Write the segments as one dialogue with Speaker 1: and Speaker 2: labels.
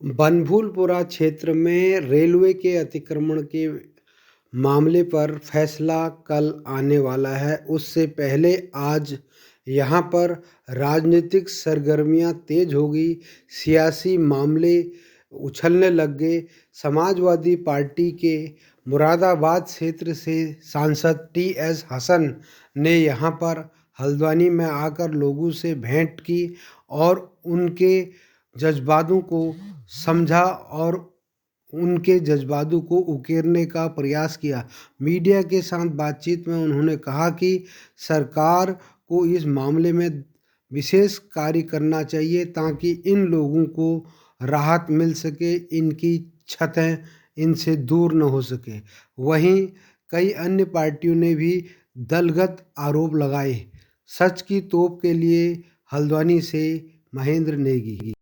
Speaker 1: बनभूलपुरा क्षेत्र में रेलवे के अतिक्रमण के मामले पर फैसला कल आने वाला है। उससे पहले आज यहाँ पर राजनीतिक सरगर्मियाँ तेज हो गई, सियासी मामले उछलने लग गए। समाजवादी पार्टी के मुरादाबाद क्षेत्र से सांसद टी.एस. हसन ने यहाँ पर हल्द्वानी में आकर लोगों से भेंट की और उनके जज्बातों को समझा और उनके जज्बातों को उकेरने का प्रयास किया। मीडिया के साथ बातचीत में उन्होंने कहा कि सरकार को इस मामले में विशेष कार्य करना चाहिए ताकि इन लोगों को राहत मिल सके, इनकी छतें इनसे दूर न हो सके। वहीं कई अन्य पार्टियों ने भी दलगत आरोप लगाए। सच की तोप के लिए हल्द्वानी से महेंद्र नेगी।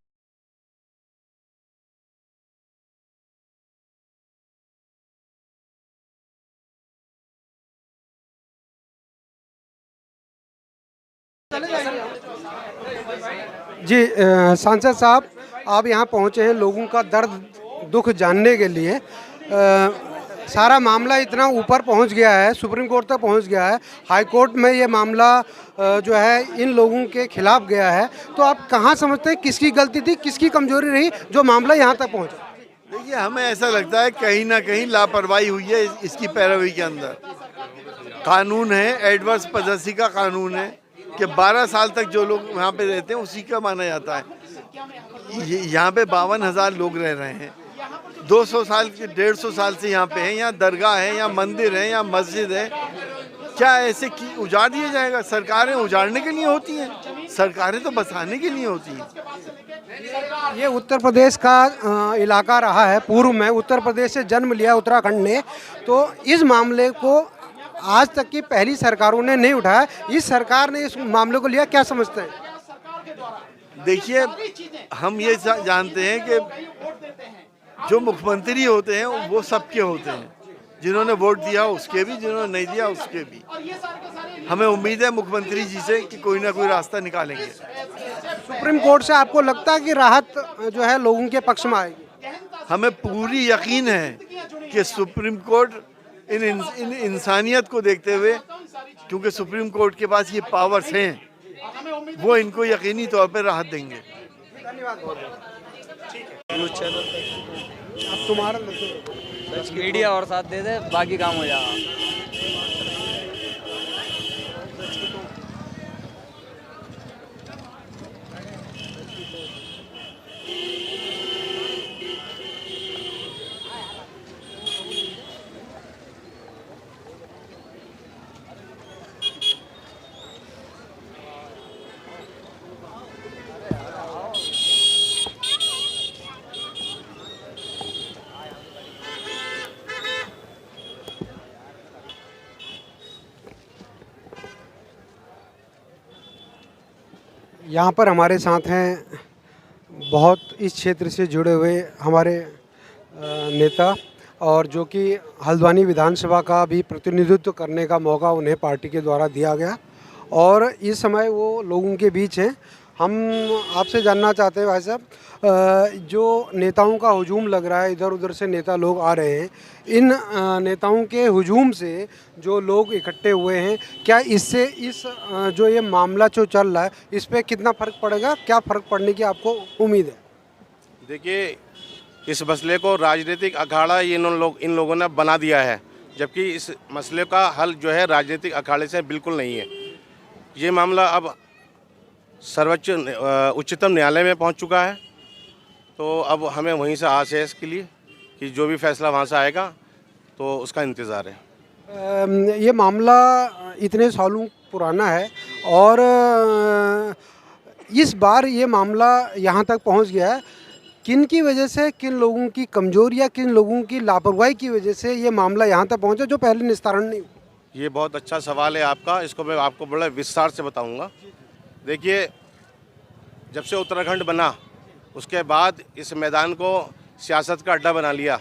Speaker 1: जी सांसद साहब, आप यहाँ पहुँचे हैं लोगों का दर्द दुख जानने के लिए। सारा मामला इतना ऊपर पहुँच गया है, सुप्रीम कोर्ट तक पहुँच गया है, हाई कोर्ट में ये मामला जो है इन लोगों के खिलाफ गया है। तो आप कहाँ समझते हैं किसकी गलती थी, किसकी कमजोरी रही जो मामला यहाँ तक पहुँचा?
Speaker 2: देखिए, हमें ऐसा लगता है कहीं ना कहीं लापरवाही हुई है इसकी पैरवी के अंदर। कानून है, एडवर्स पॉसेसी का कानून है कि 12 साल तक जो लोग यहाँ पे रहते हैं उसी का माना जाता है। यहाँ पे 52,000 लोग रह रहे हैं, 200 साल के 150 साल से यहाँ पे हैं। यहाँ दरगाह है, यहाँ मंदिर है, यहाँ मस्जिद है। क्या ऐसे उजाड़ दिया जाएगा? सरकारें उजाड़ने के लिए होती हैं, सरकारें तो बसाने के लिए होती हैं।
Speaker 1: ये उत्तर प्रदेश का इलाका रहा है, पूर्व में उत्तर प्रदेश से जन्म लिया उत्तराखंड ने। तो इस मामले को आज तक की पहली सरकारों ने नहीं उठाया, इस सरकार ने इस मामले को लिया। क्या समझते हैं?
Speaker 2: देखिए, हम ये जानते हैं कि जो मुख्यमंत्री होते हैं वो सबके होते हैं, जिन्होंने वोट दिया उसके भी, जिन्होंने नहीं दिया उसके भी। हमें उम्मीद है मुख्यमंत्री जी से कि कोई ना कोई रास्ता निकालेंगे।
Speaker 1: सुप्रीम कोर्ट से आपको लगता है कि राहत जो है लोगों के पक्ष में आएगी?
Speaker 2: हमें पूरी यकीन है कि सुप्रीम कोर्ट इन इंसानियत को देखते हुए, क्योंकि सुप्रीम कोर्ट के पास ये पावर्स हैं, वो इनको यकीनी तौर पर राहत देंगे।
Speaker 1: अब तुम्हारा
Speaker 3: मीडिया और साथ दे दे, बाकी काम हो जाएगा।
Speaker 1: यहाँ पर हमारे साथ हैं बहुत इस क्षेत्र से जुड़े हुए हमारे नेता, और जो कि हल्द्वानी विधानसभा का भी प्रतिनिधित्व करने का मौका उन्हें पार्टी के द्वारा दिया गया और इस समय वो लोगों के बीच हैं। हम आपसे जानना चाहते हैं भाई साहब, जो नेताओं का हुजूम लग रहा है, इधर उधर से नेता लोग आ रहे हैं, इन नेताओं के हुजूम से जो लोग इकट्ठे हुए हैं, क्या इससे इस जो ये मामला जो चल रहा है इस पर कितना फ़र्क पड़ेगा? क्या फ़र्क पड़ने की आपको उम्मीद है?
Speaker 4: देखिए, इस मसले को राजनीतिक अखाड़ा इन लोगों ने बना दिया है, जबकि इस मसले का हल जो है राजनीतिक अखाड़े से बिल्कुल नहीं है। ये मामला अब उच्चतम न्यायालय में पहुंच चुका है, तो अब हमें वहीं से आस है इसके लिए कि जो भी फैसला वहां से आएगा तो उसका इंतज़ार है।
Speaker 1: ये मामला इतने सालों पुराना है और इस बार ये मामला यहाँ तक पहुँच गया है। किन की वजह से, किन लोगों की कमजोरी या किन लोगों की लापरवाही की वजह से ये मामला यहाँ तक पहुँचा जो पहले निस्तारण नहीं हुआ?
Speaker 4: ये बहुत अच्छा सवाल है आपका, इसको मैं आपको बड़ा विस्तार से बताऊंगा। देखिए, जब से उत्तराखंड बना उसके बाद इस मैदान को सियासत का अड्डा बना लिया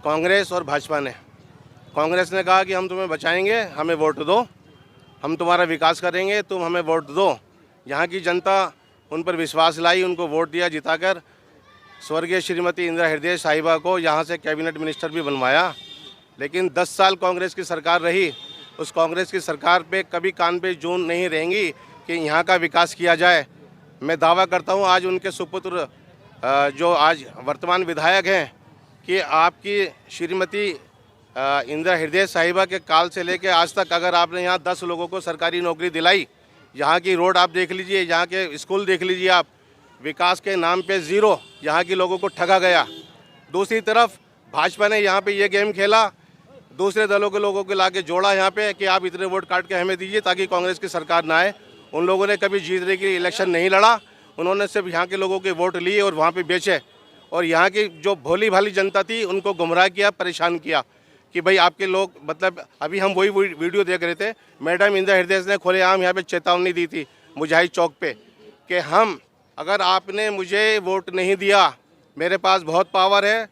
Speaker 4: कांग्रेस और भाजपा ने। कांग्रेस ने कहा कि हम तुम्हें बचाएंगे, हमें वोट दो, हम तुम्हारा विकास करेंगे, तुम हमें वोट दो। यहाँ की जनता उन पर विश्वास लाई, उनको वोट दिया जिताकर। स्वर्गीय श्रीमती इंदिरा हृदय साहिबा को यहाँ से कैबिनेट मिनिस्टर भी बनवाया, लेकिन 10 साल कांग्रेस की सरकार रही। उस कांग्रेस की सरकार पे कभी कान पे जून नहीं रहेंगी कि यहाँ का विकास किया जाए। मैं दावा करता हूँ आज उनके सुपुत्र जो आज वर्तमान विधायक हैं कि आपकी श्रीमती इंदिरा हृदय साहिबा के काल से लेकर आज तक अगर आपने यहाँ 10 लोगों को सरकारी नौकरी दिलाई, यहाँ की रोड आप देख लीजिए, यहाँ के स्कूल देख लीजिए आप, विकास के नाम पे ज़ीरो, यहाँ के लोगों को ठगा गया। दूसरी तरफ भाजपा ने यहाँ पे ये गेम खेला, दूसरे दलों के लोगों को लाके जोड़ा यहाँ पे कि आप इतने वोट काट के हमें दीजिए ताकि कांग्रेस की सरकार ना आए। उन लोगों ने कभी जीतने की इलेक्शन नहीं लड़ा, उन्होंने सिर्फ यहाँ के लोगों के वोट लिए और वहाँ पे बेचे, और यहाँ की जो भोली भाली जनता थी उनको गुमराह किया, परेशान किया कि भाई आपके लोग, मतलब अभी हम वही वीडियो देख रहे थे, मैडम इंदिरा हृदय ने खुलेआम यहाँ पे चेतावनी दी थी मुजाहिद चौक पे कि हम, अगर आपने मुझे वोट नहीं दिया, मेरे पास बहुत पावर है,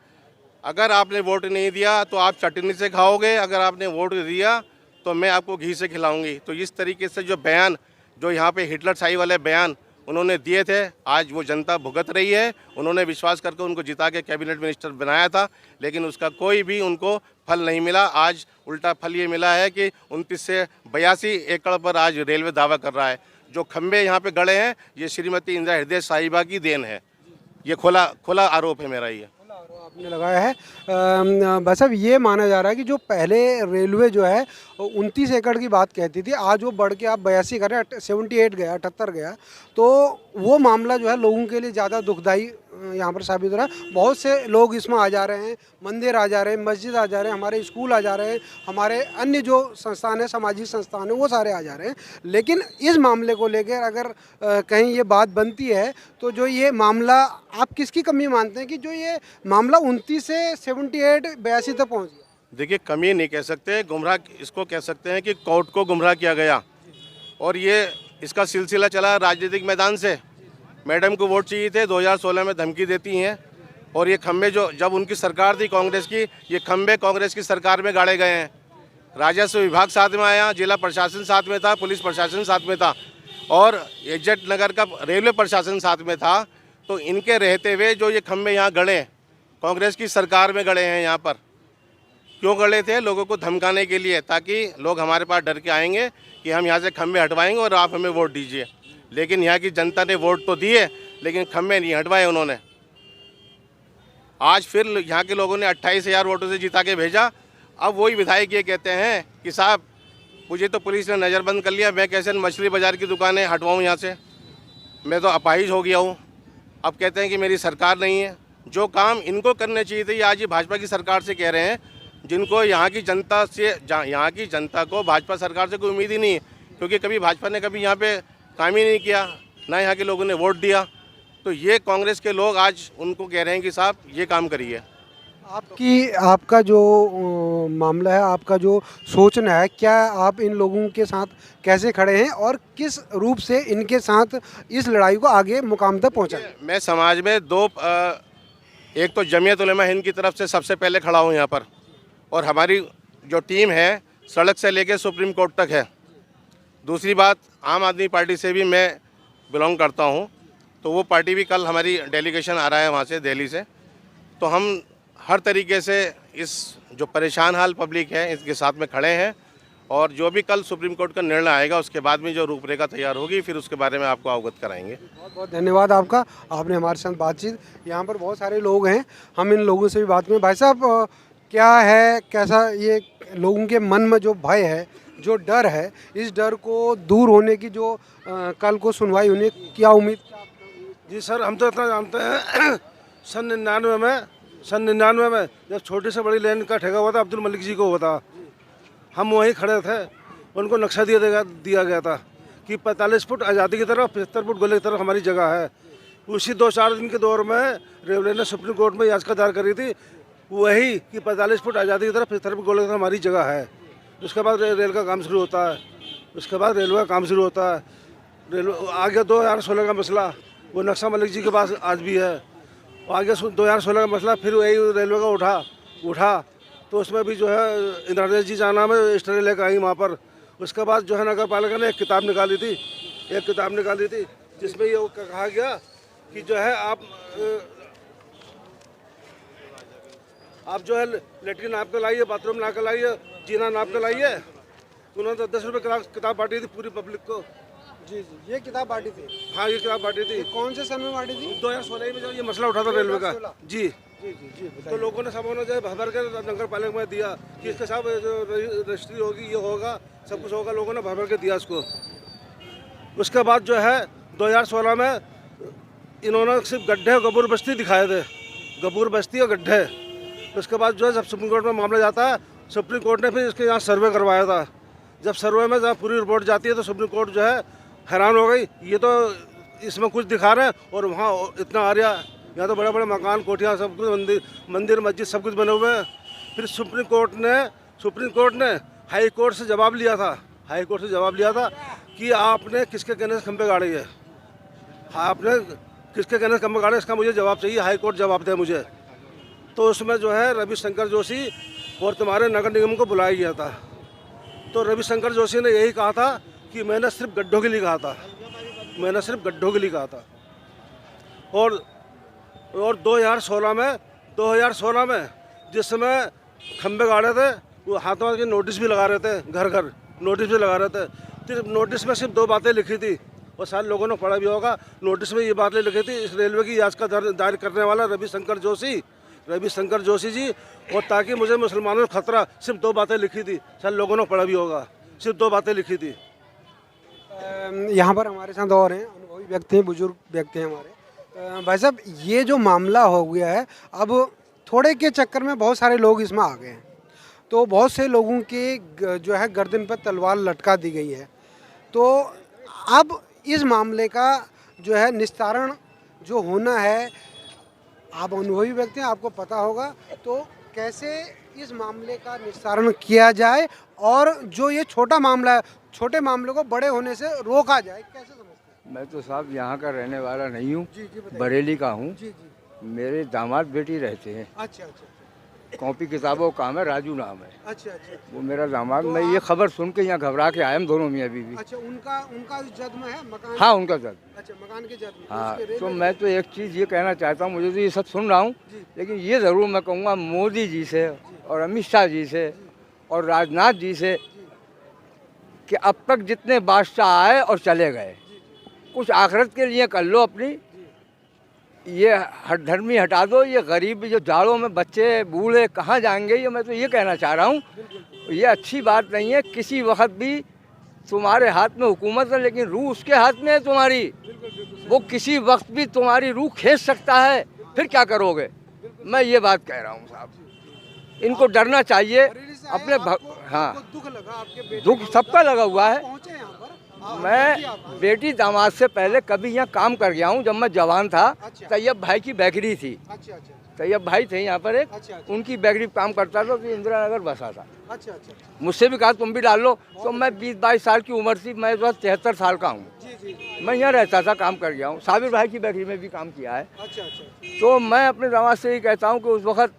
Speaker 4: अगर आपने वोट नहीं दिया तो आप चटनी से खाओगे, अगर आपने वोट दिया तो मैं आपको घी से खिलाऊंगी। तो इस तरीके से जो बयान, जो यहाँ पे हिटलर शाही वाले बयान उन्होंने दिए थे, आज वो जनता भुगत रही है। उन्होंने विश्वास करके उनको जिता के कैबिनेट मिनिस्टर बनाया था, लेकिन उसका कोई भी उनको फल नहीं मिला। आज उल्टा फल ये मिला है कि 29 से 82 एकड़ पर आज रेलवे दावा कर रहा है। जो खंबे यहाँ पे गड़े हैं ये श्रीमती इंदिरा हृदय साहिबा की देन है। ये खुला आरोप है मेरा ये
Speaker 1: आपने लगाया है। बस अब ये माना जा रहा है कि जो पहले रेलवे जो है 29 एकड़ की बात कहती थी, आज वो बढ़ के आप 82 कर रहे हैं, 78 गया, 78 गया, तो वो मामला जो है लोगों के लिए ज़्यादा दुखदाई यहाँ पर साबित हो रहा है। बहुत से लोग इसमें आ जा रहे हैं, मंदिर आ जा रहे हैं, मस्जिद आ जा रहे हैं, हमारे स्कूल आ जा रहे हैं, हमारे अन्य जो संस्थान है, सामाजिक संस्थान है, वो सारे आ जा रहे हैं। लेकिन इस मामले को लेकर अगर कहीं ये बात बनती है तो जो ये मामला, आप किसकी कमी मानते हैं कि जो ये मामला 29 से 78 82 तक पहुँच गया?
Speaker 4: देखिए, कमी नहीं कह सकते, गुमराह इसको कह सकते हैं कि कोर्ट को गुमराह किया गया, और ये इसका सिलसिला चला राजनीतिक मैदान से। मैडम को वोट चाहिए थे, 2016 में धमकी देती हैं, और ये खंबे जो जब उनकी सरकार थी कांग्रेस की, ये खंबे कांग्रेस की सरकार में गाड़े गए हैं। राजस्व विभाग साथ में आया, जिला प्रशासन साथ में था, पुलिस प्रशासन साथ में था, और एजेंट नगर का रेलवे प्रशासन साथ में था। तो इनके रहते हुए जो ये खंबे यहाँ गड़े, कांग्रेस की सरकार में गड़े हैं। यहाँ पर क्यों गड़े थे? लोगों को धमकाने के लिए, ताकि लोग हमारे पास डर के आएंगे कि हम यहाँ से खंबे हटवाएंगे और आप हमें वोट दीजिए। लेकिन यहाँ की जनता ने वोट तो दिए, लेकिन खंबे नहीं हटवाए उन्होंने। आज फिर यहाँ के लोगों ने 28,000 वोटों से जिता के भेजा। अब वही विधायक ये कहते हैं कि साहब मुझे तो पुलिस ने नज़रबंद कर लिया, मैं कैसे मछली बाज़ार की दुकानें हटवाऊँ यहाँ से, मैं तो अपाहिज हो गया हूँ। अब कहते हैं कि मेरी सरकार नहीं है। जो काम इनको करने चाहिए थे, ये आज ही भाजपा की सरकार से कह रहे हैं, जिनको यहाँ की जनता से, यहाँ की जनता को भाजपा सरकार से कोई उम्मीद ही नहीं है, क्योंकि कभी भाजपा ने कभी यहाँ पे काम ही नहीं किया, ना यहाँ के लोगों ने वोट दिया। तो ये कांग्रेस के लोग आज उनको कह रहे हैं कि साहब ये काम करिए।
Speaker 1: आपका जो मामला है, आपका जो सोचना है, क्या आप इन लोगों के साथ कैसे खड़े हैं और किस रूप से इनके साथ इस लड़ाई को आगे मुकाम तक पहुँचाएं?
Speaker 4: मैं समाज में एक तो जमीयत उलमा हिंद की तरफ से सबसे पहले खड़ा हूँ यहाँ पर, और हमारी जो टीम है सड़क से लेकर सुप्रीम कोर्ट तक है। दूसरी बात, आम आदमी पार्टी से भी मैं बिलोंग करता हूँ, तो वो पार्टी भी कल हमारी डेलीगेशन आ रहा है वहाँ से, दिल्ली से। तो हम हर तरीके से इस जो परेशान हाल पब्लिक है इसके साथ में खड़े हैं, और जो भी कल सुप्रीम कोर्ट का निर्णय आएगा उसके बाद में जो रूपरेखा तैयार होगी फिर उसके बारे में आपको अवगत कराएंगे।
Speaker 1: बहुत बहुत धन्यवाद आपका, आपने हमारे साथ बातचीत। यहाँ पर बहुत सारे लोग हैं, हम इन लोगों से भी बात करें। भाई साहब, क्या है, कैसा ये लोगों के मन में जो भय है, जो डर है, इस डर को दूर होने की जो कल को सुनवाई होने, क्या उम्मीद?
Speaker 5: जी सर, हम तो इतना जानते हैं सन 99 में जब छोटी से बड़ी लेन का ठेका हुआ था, अब्दुल मलिक जी को हुआ था, हम वहीं खड़े थे, उनको नक्शा दिया गया था कि 45 फुट आज़ादी की तरफ, 75 फुट गोले की तरफ हमारी जगह है। उसी 2-4 दिन के दौर में रेलवे ने सुप्रीम कोर्ट में याचिका दायर करी थी, वही कि 45 फुट आज़ादी की तरफ, 75 फुट गोले की तरफ हमारी जगह है। उसके बाद रेल का काम शुरू होता है, उसके बाद रेलवे का काम शुरू होता है। रेलवे आ गया 2016 का मसला, वो नक्शा मलिक जी के पास आज भी है। आगे 2016 का मसला फिर वही रेलवे का उठा तो उसमें भी जो है इंदिरा हृदय जी जाना में स्टे लेकर आई वहाँ पर। उसके बाद जो है नगर पालिका ने एक किताब निकाली थी जिसमें ये कहा गया कि जो है आप आप जो है लेटरिन नाप के लाइए, बाथरूम ला के लाइए, जीना नाप के लाइए। उन्होंने तो 10 रुपये किताब बांटी थी पूरी पब्लिक को।
Speaker 1: जी जी, ये किताब बांटी थी।
Speaker 5: हाँ, ये किताब बांटी थी।
Speaker 1: कौन से सन में बांटी थी?
Speaker 5: 2016 में जब ये मसला उठा था रेलवे का। जी
Speaker 1: जी जी जी,
Speaker 5: तो लोगों ने सबों ने जो है भर के नगर पालिका में दिया कि इसके साथ जो रजिस्ट्री होगी, ये होगा, सब कुछ होगा। लोगों ने भर के दिया इसको। उसके बाद जो है 2016 में इन्होंने सिर्फ गड्ढे गबूर बस्ती दिखाए थे, गबूर बस्ती और गड्ढे। उसके बाद जो है जब सुप्रीम कोर्ट में मामला जाता है, सुप्रीम कोर्ट ने फिर इसके यहाँ सर्वे करवाया था। जब सर्वे में जब पूरी रिपोर्ट जाती है तो सुप्रीम कोर्ट जो है हैरान हो गई, ये तो इसमें कुछ दिखा रहे हैं और वहाँ इतना आ रहा। यहाँ तो बड़े बड़े मकान, कोठियाँ, सब कुछ, मंदिर मस्जिद सब कुछ बने हुए हैं। फिर सुप्रीम कोर्ट ने हाई कोर्ट से जवाब लिया था। हाई कोर्ट से जवाब लिया था कि आपने किसके कहने से खंभे गाड़े है, आपने किसके कहने से खंभे गाड़े, इसका मुझे जवाब चाहिए, हाई कोर्ट जवाब दे मुझे। तो उसमें जो है रविशंकर जोशी और तुम्हारे नगर निगम को बुलाया गया था। तो रविशंकर जोशी ने यही कहा था कि मैंने सिर्फ गड्ढों के लिए कहा था, मैंने सिर्फ गड्ढों के लिए कहा था। और 2016 में जिस समय खंभे गाड़े थे, वो हाथों की नोटिस भी लगा रहे थे, घर घर नोटिस भी लगा रहे थे। सिर्फ नोटिस में सिर्फ 2 बातें लिखी थी और सारे लोगों ने पढ़ा भी होगा। नोटिस में ये बातें लिखी थी, इस रेलवे की याचिका दायर करने वाला रविशंकर जोशी जी, और ताकि मुझे मुसलमानों को खतरा, सिर्फ 2 बातें लिखी थी। सारे लोगों ने पढ़ा भी होगा, सिर्फ 2 बातें लिखी थी।
Speaker 1: यहाँ पर हमारे साथ और हैं, अनुभवी व्यक्ति हैं, बुजुर्ग व्यक्ति हैं हमारे। भाई साहब, ये जो मामला हो गया है, अब थोड़े के चक्कर में बहुत सारे लोग इसमें आ गए हैं, तो बहुत से लोगों के जो है गर्दन पर तलवार लटका दी गई है। तो अब इस मामले का जो है निस्तारण जो होना है, आप अनुभवी व्यक्ति हैं, आपको पता होगा, तो कैसे इस मामले का निस्तारण किया जाए और जो ये छोटा मामला है, छोटे मामले को बड़े होने से रोका जाए, कैसे समझते हैं?
Speaker 6: मैं तो साहब यहाँ का रहने वाला नहीं हूँ,
Speaker 1: जी जी, बताइए।
Speaker 6: बरेली का हूँ।
Speaker 1: जी जी,
Speaker 6: मेरे दामाद बेटी रहते हैं।
Speaker 1: अच्छा अच्छा
Speaker 6: कॉपी किताबों का काम है, राजू नाम है
Speaker 1: अच्छा अच्छा।
Speaker 6: वो मेरा दामाद।
Speaker 1: तो
Speaker 6: मैं ये खबर सुन के यहाँ घबरा के आया हम दोनों मियाँ बीवी।
Speaker 1: अच्छा, उनका जन्म है मकान?
Speaker 6: हाँ, उनका जब।
Speaker 1: अच्छा, मकान के जन्म।
Speaker 6: हाँ,
Speaker 1: उसके
Speaker 6: तो
Speaker 1: रेलवे-
Speaker 6: मैं तो एक चीज़ ये कहना चाहता हूँ, मुझे तो ये सब सुन रहा हूँ, लेकिन ये ज़रूर मैं कहूँगा मोदी जी से और अमित शाह जी से और राजनाथ जी से कि अब तक जितने बादशाह आए और चले गए, कुछ आखिरत के लिए कर लो अपनी। ये हठधर्मी हटा दो, ये गरीब जो जाड़ों में बच्चे बूढ़े कहाँ जाएंगे, ये मैं तो ये कहना चाह रहा हूँ। ये अच्छी बात नहीं है। किसी वक्त भी तुम्हारे हाथ में हुकूमत है, लेकिन रूह उसके हाथ में है तुम्हारी। वो किसी वक्त भी तुम्हारी रूह खींच सकता है, फिर क्या करोगे? मैं ये बात कह रहा हूँ साहब, इनको डरना चाहिए अपने हाँ,
Speaker 1: दुख लगा, आपके बेटे
Speaker 6: दुख सबका लगा हुआ है।
Speaker 1: पहुंचे यहाँ पर?
Speaker 6: मैं बेटी दामाद से पहले कभी यहाँ काम कर गया हूँ। जब मैं जवान था, तैयब भाई की बेकरी थी।
Speaker 1: अच्छा अच्छा
Speaker 6: तैयब भाई थे यहाँ पर एक,
Speaker 1: अच्छा अच्छा
Speaker 6: उनकी बेकरी काम करता था, तो इंदिरा नगर बसा था।
Speaker 1: अच्छा अच्छा।
Speaker 6: मुझसे भी कहा तुम भी डाल लो, तो मैं 20-22 साल की उम्र थी, मैं 73 साल का हूँ।
Speaker 1: जी जी,
Speaker 6: मैं यहाँ रहता था, काम कर गया हूँ। साबिर भाई की बेकरी में भी काम किया है।
Speaker 1: अच्छा अच्छा।
Speaker 6: तो मैं अपने दामाद से ये कहता हूँ कि उस वक्त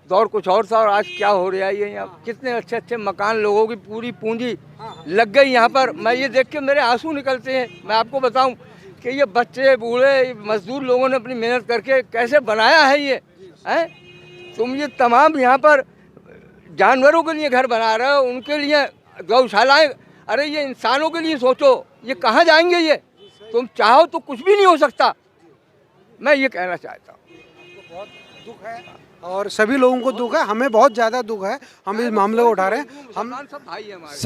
Speaker 6: दौर कुछ और था और आज क्या हो रहा है। ये यहाँ कितने अच्छे अच्छे मकान, लोगों की पूरी पूंजी लग गई यहाँ पर। मैं ये देख के मेरे आंसू निकलते हैं। मैं आपको बताऊं कि ये बच्चे बूढ़े मजदूर लोगों ने अपनी मेहनत करके कैसे बनाया है ये है। तुम ये तमाम यहाँ पर जानवरों के लिए घर बना रहे हो, उनके लिए गौशालाएं। अरे ये इंसानों के लिए सोचो, ये कहाँ जाएंगे? ये तुम चाहो तो कुछ भी नहीं हो सकता। मैं ये कहना चाहता हूँ।
Speaker 1: बहुत दुख है और सभी लोगों को दुख है, हमें बहुत ज़्यादा दुख है। हम इस मामले को उठा रहे हैं। हम
Speaker 6: सब भाई हैं हमारे।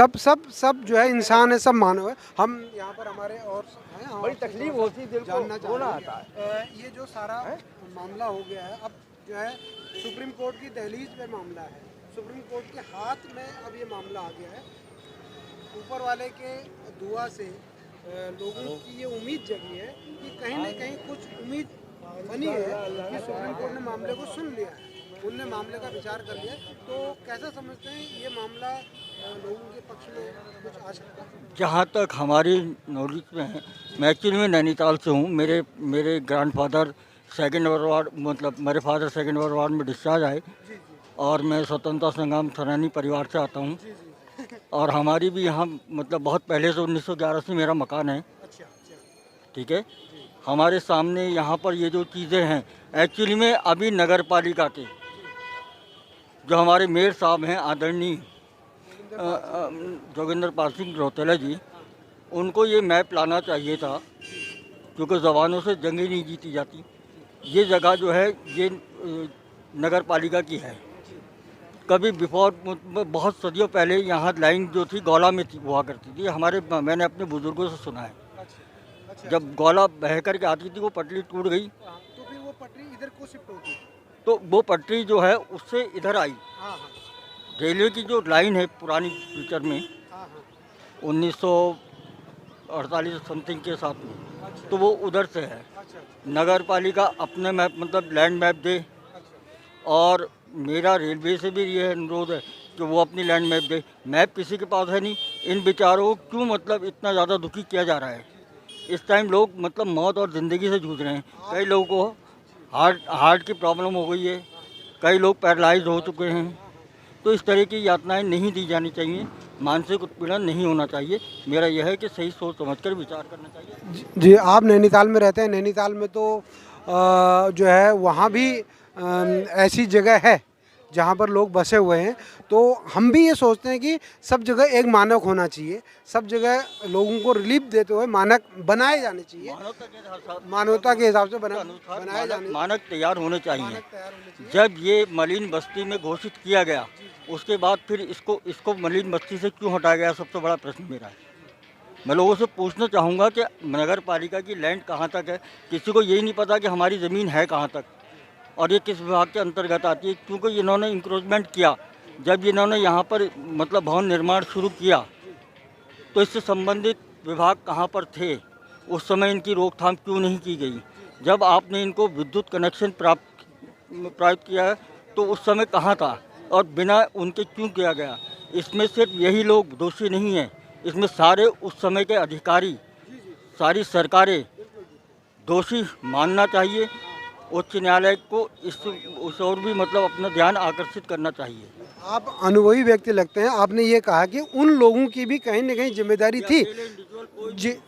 Speaker 1: सब जो है इंसान है, सब मानव है। हम यहाँ पर हमारे और हैं, हम
Speaker 6: बड़ी
Speaker 1: आपसे
Speaker 6: तकलीफ
Speaker 1: थोड़ा
Speaker 6: होती है, दिल को
Speaker 1: जानना
Speaker 6: रोना
Speaker 1: चाह
Speaker 6: आता
Speaker 1: रहे हैं। ये जो सारा मामला हो गया है, अब जो है सुप्रीम कोर्ट की दहलीज पे मामला है, सुप्रीम कोर्ट के हाथ में अब ये मामला आ गया है। ऊपर वाले के दुआ से लोगों की ये उम्मीद जगी है कि कहीं न कहीं कुछ उम्मीद बनी है कि सुप्रीम कोर्ट ने मामले को सुन लिया है, उनने मामले का विचार कर लिया। तो कैसा समझते हैं ये मामला लोगों के पक्ष में कुछ आ सकता है?
Speaker 7: जहाँ तक हमारी नॉलेज में है, मैं एक्चुअली में नैनीताल से हूँ। मेरे ग्रैंडफादर सेकंड वर्ल्ड वार, मतलब मेरे फादर सेकंड वर्ल्ड वार में डिस्चार्ज आए और मैं स्वतंत्रता संग्राम सेनानी परिवार से आता हूँ। और हमारी भी यहाँ मतलब बहुत पहले से 1911 से मेरा मकान है। ठीक है, हमारे सामने यहाँ पर ये जो चीज़ें हैं एक्चुअली में अभी नगर पालिका के जो हमारे मेयर साहब हैं आदरणीय जोगिंदर पाल सिंह रौतेला जी, उनको ये मैप लाना चाहिए था, क्योंकि जवानों से जंगें नहीं जीती जाती। ये जगह जो है ये नगर पालिका की है। कभी बिफोर बहुत सदियों पहले यहाँ लाइन जो थी गौला में थी, हुआ करती थी। मैंने अपने बुजुर्गों से सुना है, जब गौला बह करके आती थी वो पटरी टूट गई,
Speaker 1: तो फिर वो पटरी इधर को शिफ्ट होगी।
Speaker 7: तो वो पटरी जो है उससे इधर आई। रेलवे की जो लाइन है पुरानी फ्यूचर में 1948 समथिंग के साथ में, तो वो उधर से है। नगर पालिका अपने मैप मतलब लैंड मैप दे, और मेरा रेलवे से भी ये अनुरोध है कि वो अपनी लैंड मैप दे। मैप किसी के पास है नहीं। इन बेचारों को क्यों मतलब इतना ज़्यादा दुखी किया जा रहा है? इस टाइम लोग मतलब मौत और ज़िंदगी से जूझ रहे हैं। कई लोगों को हार्ट की प्रॉब्लम हो गई है, कई लोग पैरालाइज हो चुके हैं। तो इस तरह की यातनाएं नहीं दी जानी चाहिए, मानसिक उत्पीड़न नहीं होना चाहिए। मेरा यह है कि सही सोच समझकर विचार करना चाहिए।
Speaker 1: जी, आप नैनीताल में रहते हैं। नैनीताल में तो जो है वहाँ भी ऐसी जगह है जहाँ पर लोग बसे हुए हैं। तो हम भी ये सोचते हैं कि सब जगह एक मानक होना चाहिए, सब जगह लोगों को रिलीफ देते हुए मानक बनाए जाने चाहिए, मानवता के हिसाब से बनाए जाने।
Speaker 7: मानक तैयार होने चाहिए। जब ये मलिन बस्ती में घोषित किया गया, उसके बाद फिर इसको मलिन बस्ती से क्यों हटाया गया, सबसे बड़ा प्रश्न मेरा है। मैं लोगों से पूछना चाहूँगा कि नगर पालिका की लैंड कहाँ तक है। किसी को यही नहीं पता कि हमारी ज़मीन है कहाँ तक और ये किस विभाग के अंतर्गत आती है। क्योंकि इन्होंने इंक्रोचमेंट किया, जब इन्होंने यहाँ पर मतलब भवन निर्माण शुरू किया, तो इससे संबंधित विभाग कहाँ पर थे? उस समय इनकी रोकथाम क्यों नहीं की गई? जब आपने इनको विद्युत कनेक्शन प्राप्त किया है, तो उस समय कहाँ था और बिना उनके क्यों किया गया? इसमें सिर्फ यही लोग दोषी नहीं हैं, इसमें सारे उस समय के अधिकारी, सारी सरकारें दोषी मानना चाहिए। उच्च न्यायालय को उस और भी मतलब अपना ध्यान आकर्षित करना चाहिए।
Speaker 1: आप अनुभवी व्यक्ति लगते हैं। आपने ये कहा कि उन लोगों की भी कहीं न कहीं जिम्मेदारी थी,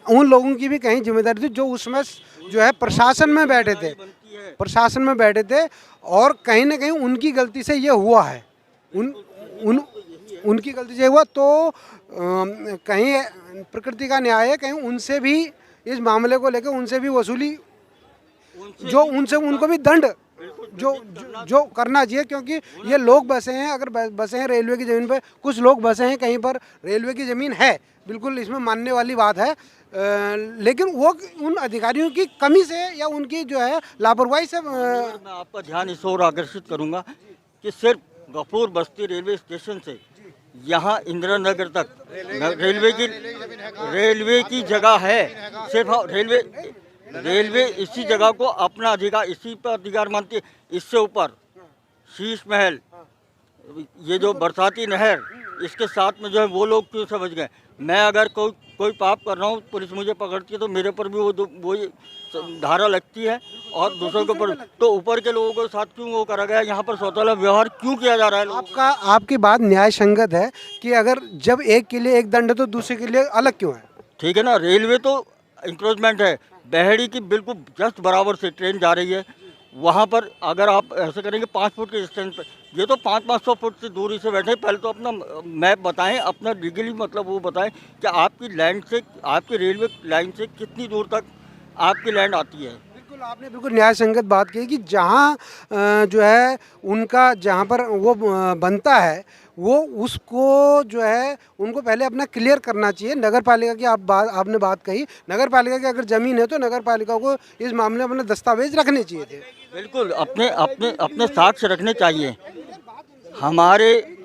Speaker 1: उन लोगों की भी कहीं जिम्मेदारी थी जो उसमें जो है प्रशासन में बैठे थे और कहीं न कहीं उनकी गलती से ये हुआ है। उनकी गलती से हुआ, तो कहीं प्रकृति का न्याय है, कहीं उनसे भी इस मामले को लेकर उनसे भी वसूली, जो उनसे उनको भी दंड जो करना चाहिए। क्योंकि ये लोग बसे हैं, अगर बसे हैं रेलवे की ज़मीन पर, कुछ लोग बसे हैं कहीं पर रेलवे की ज़मीन है, बिल्कुल इसमें मानने वाली बात है। लेकिन वो उन अधिकारियों की कमी से या उनकी जो है लापरवाही से।
Speaker 7: मैं आपका ध्यान इस ओर आकर्षित करूँगा कि सिर्फ गफूर बस्ती रेलवे स्टेशन से यहाँ इंदिरा नगर तक रेलवे की जगह है। सिर्फ रेलवे इसी जगह को अपना अधिकार, इसी पर अधिकार मानती है। इससे ऊपर शीश महल, ये जो बरसाती नहर, इसके साथ में जो है वो लोग क्यों समझ गए? मैं अगर कोई पाप कर रहा हूँ, पुलिस मुझे पकड़ती है, तो मेरे पर भी वो धारा लगती है और दूसरों के ऊपर, तो ऊपर के लोगों के साथ क्यों वो करा गया? यहाँ पर स्वतंत्र व्यवहार क्यों किया जा रहा है?
Speaker 1: आपकी बात न्याय संगत है कि अगर जब एक के लिए एक दंड है तो दूसरे के लिए अलग क्यों है?
Speaker 7: ठीक है ना, रेलवे तो इंक्रोचमेंट है। बहेड़ी की बिल्कुल जस्ट बराबर से ट्रेन जा रही है, वहाँ पर अगर आप ऐसे करेंगे 5 फुट के डिस्टेंस पे, ये तो 500 फुट से दूरी से बैठे। पहले तो अपना मैप बताएं, अपना लीगली मतलब वो बताएं कि आपकी लैंड से, आपकी रेलवे लाइन से कितनी दूर तक आपकी लैंड आती है।
Speaker 1: बिल्कुल, आपने बिल्कुल न्याय संगत बात की कि जहाँ जो है उनका जहाँ पर वो बनता है, वो उसको जो है उनको पहले अपना क्लियर करना चाहिए। नगर पालिका की आपने बात कही, नगर पालिका की अगर ज़मीन है तो नगर पालिका को इस मामले में अपने दस्तावेज रखने चाहिए थे।
Speaker 7: बिल्कुल, अपने साक्ष्य रखने चाहिए। हमारे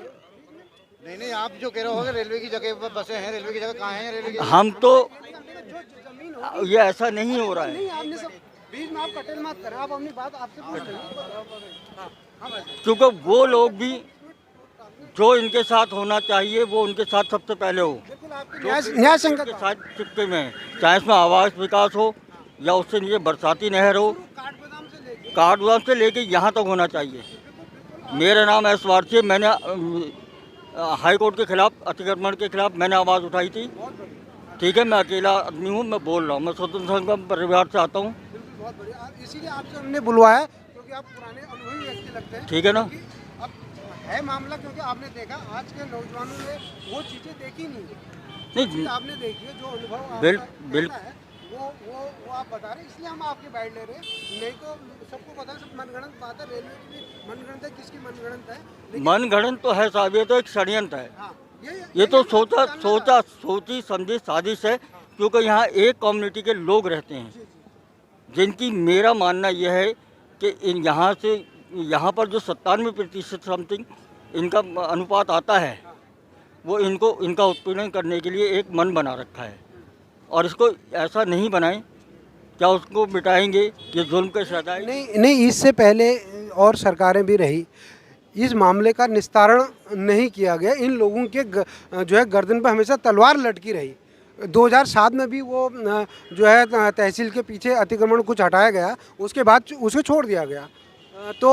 Speaker 8: नहीं, आप जो कह रहे हो रेलवे की जगह पर बसे हैं, रेलवे की जगह कहाँ है? रेलवे की
Speaker 7: हम तो ये ऐसा नहीं हो रहा है।
Speaker 1: बीच में आप कटेल मत करें, आप अपनी बात आपसे पूछ रहे हैं।
Speaker 7: क्योंकि वो लोग भी जो इनके साथ होना चाहिए वो उनके साथ सबसे पहले हो,
Speaker 1: न्याय संगत
Speaker 7: के साथ चिपके में, चाहे इसमें आवास विकास हो या उससे नीचे बरसाती नहर हो, काठगोदाम से लेके यहाँ तक होना चाहिए। मेरा नाम एस वारसी, मैंने हाई कोर्ट के खिलाफ, अतिक्रमण के खिलाफ मैंने आवाज़ उठाई थी। ठीक है, मैं अकेला आदमी हूँ, मैं बोल रहा हूँ, मैं स्वतंत्र संघ परिवार से आता हूँ।
Speaker 1: बहुत बढ़िया, इसीलिए आपसे हमने बुलवाया क्योंकि आप पुराने अनुभवी व्यक्ति लगते हैं।
Speaker 7: ठीक है ना।
Speaker 1: अब है मामला, क्योंकि आपने देखा आज के नौजवानों ने वो चीजें देखी नहीं है।
Speaker 7: नहीं
Speaker 1: आपने देखी है, जो अनुभव आपका
Speaker 7: बिल
Speaker 1: कहना है, वो आप बता रहे हैं, इसलिए हम आपकी बाइट ले रहे हैं। नहीं तो सबको पता है, सब मनगढ़ंत बात है, रेलवे की भी मनगढ़ंत है, किसकी मनगढ़ंत है, लेकिन
Speaker 7: मनगढ़ंत तो है साहब, ये तो एक षड्यंत्र है।
Speaker 1: हाँ,
Speaker 7: ये तो सोची समझी साजिश है, क्योंकि यहाँ एक कम्युनिटी के लोग रहते हैं जिनकी, मेरा मानना यह है कि इन यहाँ पर जो 97% समथिंग इनका अनुपात आता है, वो इनका उत्पीड़न करने के लिए एक मन बना रखा है। और इसको ऐसा नहीं बनाएं, क्या उसको मिटाएंगे कि जुल्म के सजाए?
Speaker 1: नहीं, इससे पहले और सरकारें भी रही, इस मामले का निस्तारण नहीं किया गया। इन लोगों के जो है गर्दन पर हमेशा तलवार लटकी रही। 2007 में भी वो जो है तहसील के पीछे अतिक्रमण कुछ हटाया गया, उसके बाद उसको छोड़ दिया गया। तो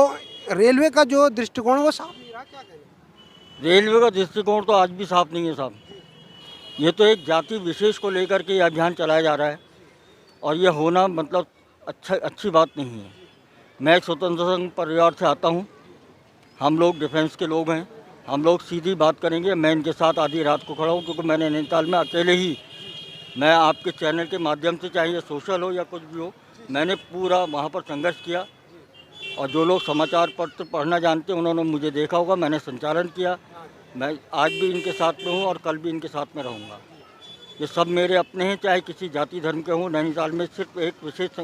Speaker 1: रेलवे का जो दृष्टिकोण वो साफ नहीं रहा, क्या कहें?
Speaker 7: रेलवे का दृष्टिकोण तो आज भी साफ नहीं है साहब। ये तो एक जाति विशेष को लेकर के ये अभियान चलाया जा रहा है, और ये होना मतलब अच्छी बात नहीं है। मैं एक स्वतंत्र संघ परिवार से आता हूँ, हम लोग डिफेंस के लोग हैं, हम लोग सीधी बात करेंगे। मैं इनके साथ आधी रात को खड़ा हूँ, क्योंकि मैंने नैनीताल में अकेले ही, मैं आपके चैनल के माध्यम से, चाहे सोशल हो या कुछ भी हो, मैंने पूरा वहाँ पर संघर्ष किया। और जो लोग समाचार पत्र पढ़ना जानते हैं उन्होंने मुझे देखा होगा, मैंने संचालन किया। मैं आज भी इनके साथ में हूँ और कल भी इनके साथ में रहूँगा। ये सब मेरे अपने हैं, चाहे किसी जाति धर्म के हों। नैनीताल में सिर्फ एक विशेष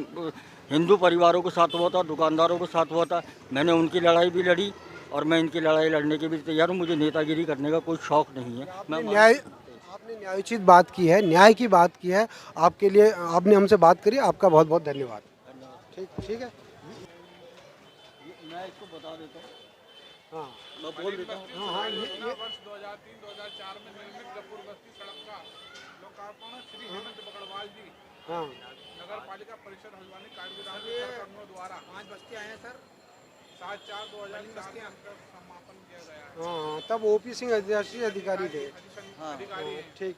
Speaker 7: हिंदू परिवारों के साथ हुआ था, दुकानदारों के साथ हुआ था। मैंने उनकी लड़ाई भी लड़ी और मैं इनकी लड़ाई लड़ने के भी तैयार हूँ। मुझे नेतागिरी करने का कोई शौक़ नहीं है।
Speaker 1: आपने न्यायोचित बात की है, न्याय की बात की है, आपके लिए आपने हमसे बात करी, आपका बहुत बहुत धन्यवाद। ठीक है,
Speaker 7: मैं इसको बता देता हूँ।
Speaker 1: हाँ
Speaker 7: मैं बोल देता हूँ।
Speaker 1: हाँ,
Speaker 9: वर्ष 2003-2004 में निर्मित गफूर बस्ती सड़क का लोकार्पण श्री हेमंत बगड़वाल जी,
Speaker 1: हाँ,
Speaker 9: नगर पालिका परिषद हल्द्वानी कार्यक्रमों द्वारा 5 बस्तियां हैं सर, 7/4/2004 के अंदर समापन किया गया है।
Speaker 1: हाँ, तब ओपी सिंह अधिकारी थे।
Speaker 9: अधिकारी
Speaker 1: ठीक।